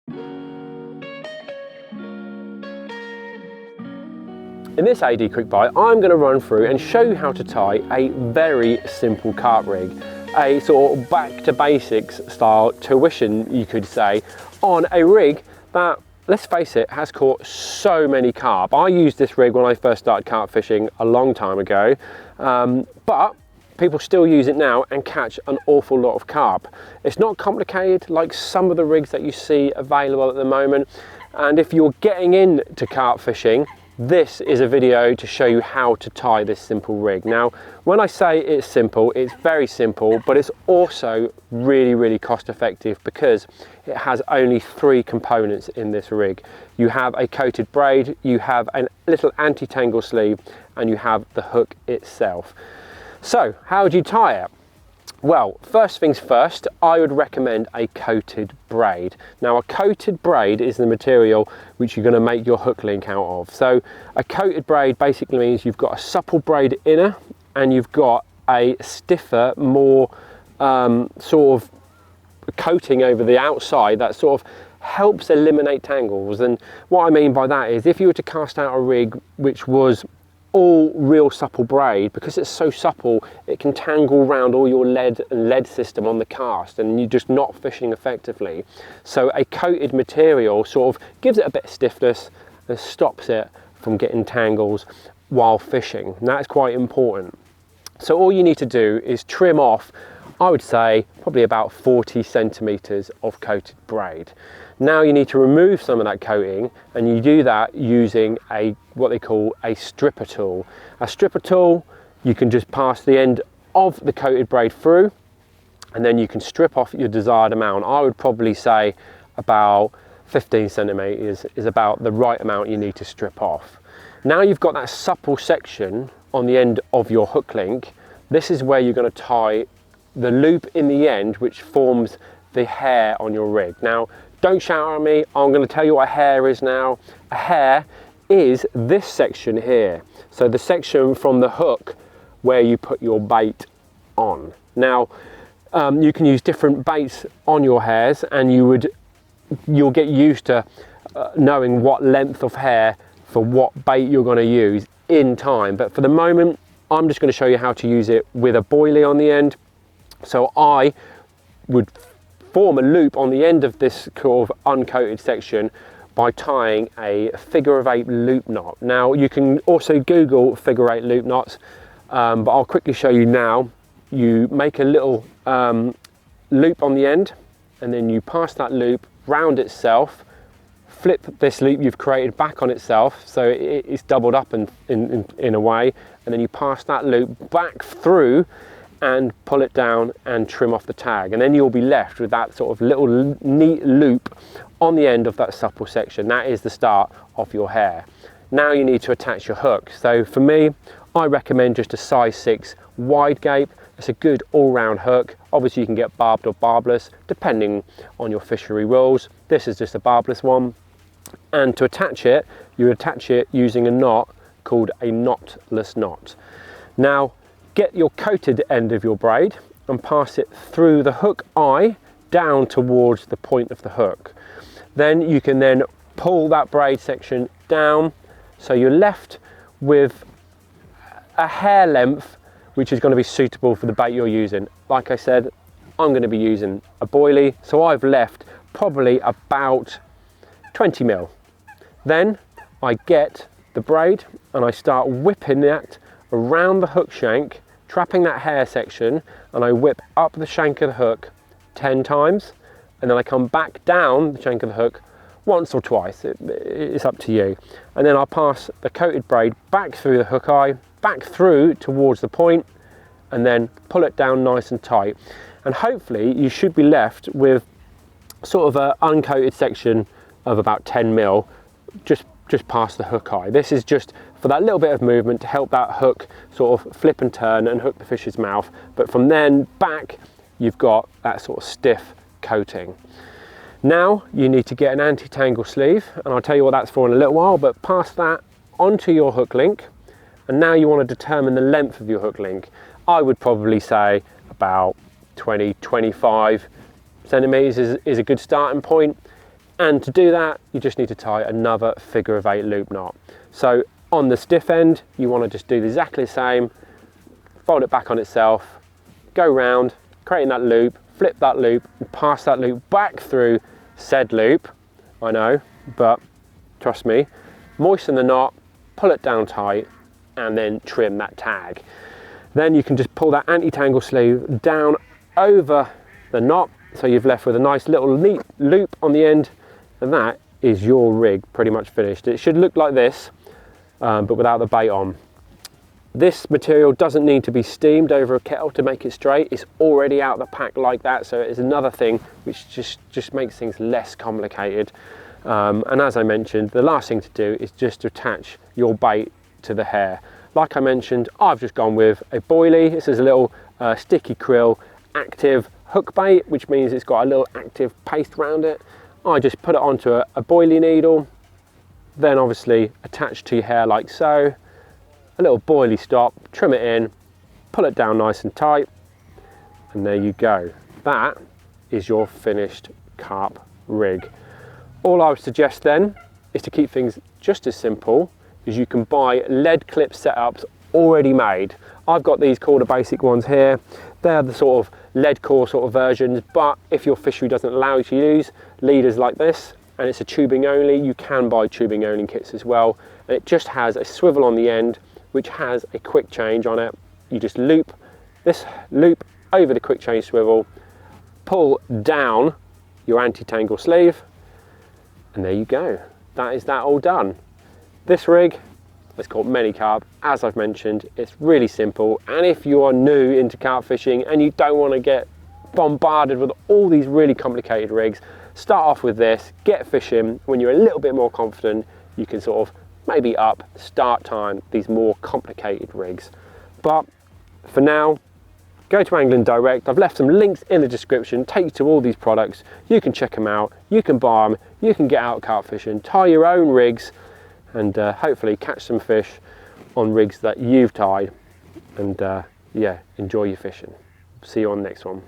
In this AD Quickbite, I'm going to run through and show you how to tie a very simple carp rig, a sort of back to basics style tuition, you could say, on a rig that, let's face it, has caught so many carp. I used this rig when I first started carp fishing a long time ago, but people still use it now and catch an awful lot of carp. It's not complicated like some of the rigs that you see available at the moment, and if you're getting into carp fishing, this is a video to show you how to tie this simple rig. Now, when I say it's simple, it's very simple, but it's also really cost effective because it has only 3 components in this rig. You have a coated braid, you have a little anti-tangle sleeve, and you have the hook itself. So, how do you tie it? Well, first things first, I would recommend a coated braid. Now, a coated braid is the material which you're going to make your hook link out of. So a coated braid basically means you've got a supple braid inner and you've got a stiffer, more sort of coating over the outside that sort of helps eliminate tangles. And what I mean by that is if you were to cast out a rig which was all real supple braid, because it's so supple it can tangle around all your lead system on the cast and you're just not fishing effectively. So a coated material sort of gives it a bit of stiffness and stops it from getting tangles while fishing, and that's quite important. So all you need to do is trim off, I would say, probably about 40 centimeters of coated braid. Now you need to remove some of that coating, and you do that using what they call a stripper tool. A stripper tool, you can just pass the end of the coated braid through, and then you can strip off your desired amount. I would probably say about 15 centimeters is about the right amount you need to strip off. Now you've got that supple section on the end of your hook link. This is where you're going to tie the loop in the end, which forms the hair on your rig. Now, don't shout at me, I'm going to tell you what a hair is now. A hair is this section here. So the section from the hook where you put your bait on. Now, you can use different baits on your hairs, and you'll get used to knowing what length of hair for what bait you're going to use in time. But for the moment, I'm just going to show you how to use it with a boilie on the end. So I would form a loop on the end of this sort of uncoated section by tying a figure-of-8 loop knot. Now you can also Google figure-8 loop knots, but I'll quickly show you now. You make a little loop on the end, and then you pass that loop round itself, flip this loop you've created back on itself, so it's doubled up in a way, and then you pass that loop back through and pull it down and trim off the tag, and then you'll be left with that sort of little neat loop on the end of that supple section. That is the start of your hair. Now you need to attach your hook. So for me, I recommend just a size 6 wide gape. It's a good all-round hook. Obviously you can get barbed or barbless depending on your fishery rules. This is just a barbless one, and to attach it, you attach it using a knot called a knotless knot. Now get your coated end of your braid and pass it through the hook eye down towards the point of the hook. Then you can then pull that braid section down, so you're left with a hair length which is going to be suitable for the bait you're using. Like I said, I'm going to be using a boilie, so I've left probably about 20 mil. Then I get the braid and I start whipping that around the hook shank, trapping that hair section, and I whip up the shank of the hook 10 times, and then I come back down the shank of the hook once or twice, it's up to you. And then I'll pass the coated braid back through the hook eye, back through towards the point, and then pull it down nice and tight. And hopefully you should be left with sort of an uncoated section of about 10 mil just past the hook eye. This is just for that little bit of movement to help that hook sort of flip and turn and hook the fish's mouth. But from then back, you've got that sort of stiff coating. Now you need to get an anti-tangle sleeve, and I'll tell you what that's for in a little while, but pass that onto your hook link. And now you want to determine the length of your hook link. I would probably say about 20-25 centimeters is a good starting point. And to do that, you just need to tie another figure of 8 loop knot. So on the stiff end, you want to just do exactly the same, fold it back on itself, go round, creating that loop, flip that loop, and pass that loop back through said loop. I know, but trust me, moisten the knot, pull it down tight, and then trim that tag. Then you can just pull that anti-tangle sleeve down over the knot, so you've left with a nice little neat loop on the end, and that is your rig pretty much finished. It should look like this, but without the bait on. This material doesn't need to be steamed over a kettle to make it straight. It's already out of the pack like that, so it's another thing which just makes things less complicated. And as I mentioned, the last thing to do is just to attach your bait to the hair. Like I mentioned, I've just gone with a boilie. This is a little sticky krill active hook bait, which means it's got a little active paste around it. I just put it onto a boilie needle, then obviously attach to your hair like so. A little boilie stop, trim it in, pull it down nice and tight, and there you go. That is your finished carp rig. All I would suggest then is to keep things just as simple, as you can buy lead clip setups already made. I've got these called the basic ones here. They're the sort of lead core sort of versions, but if your fishery doesn't allow you to use leaders like this, and it's a tubing only, you can buy tubing only kits as well. And it just has a swivel on the end, which has a quick change on it. You just loop this loop over the quick change swivel, pull down your anti-tangle sleeve, and there you go. That is that all done. This rig is called Mini Carp. As I've mentioned, it's really simple, and if you are new into carp fishing and you don't want to get bombarded with all these really complicated rigs, start off with this, get fishing. When you're a little bit more confident, you can sort of maybe up start time these more complicated rigs. But for now, go to Angling Direct. I've left some links in the description, take you to all these products. You can check them out, you can buy them, you can get out carp fishing, tie your own rigs, and hopefully catch some fish on rigs that you've tied. And yeah, enjoy your fishing. See you on the next one.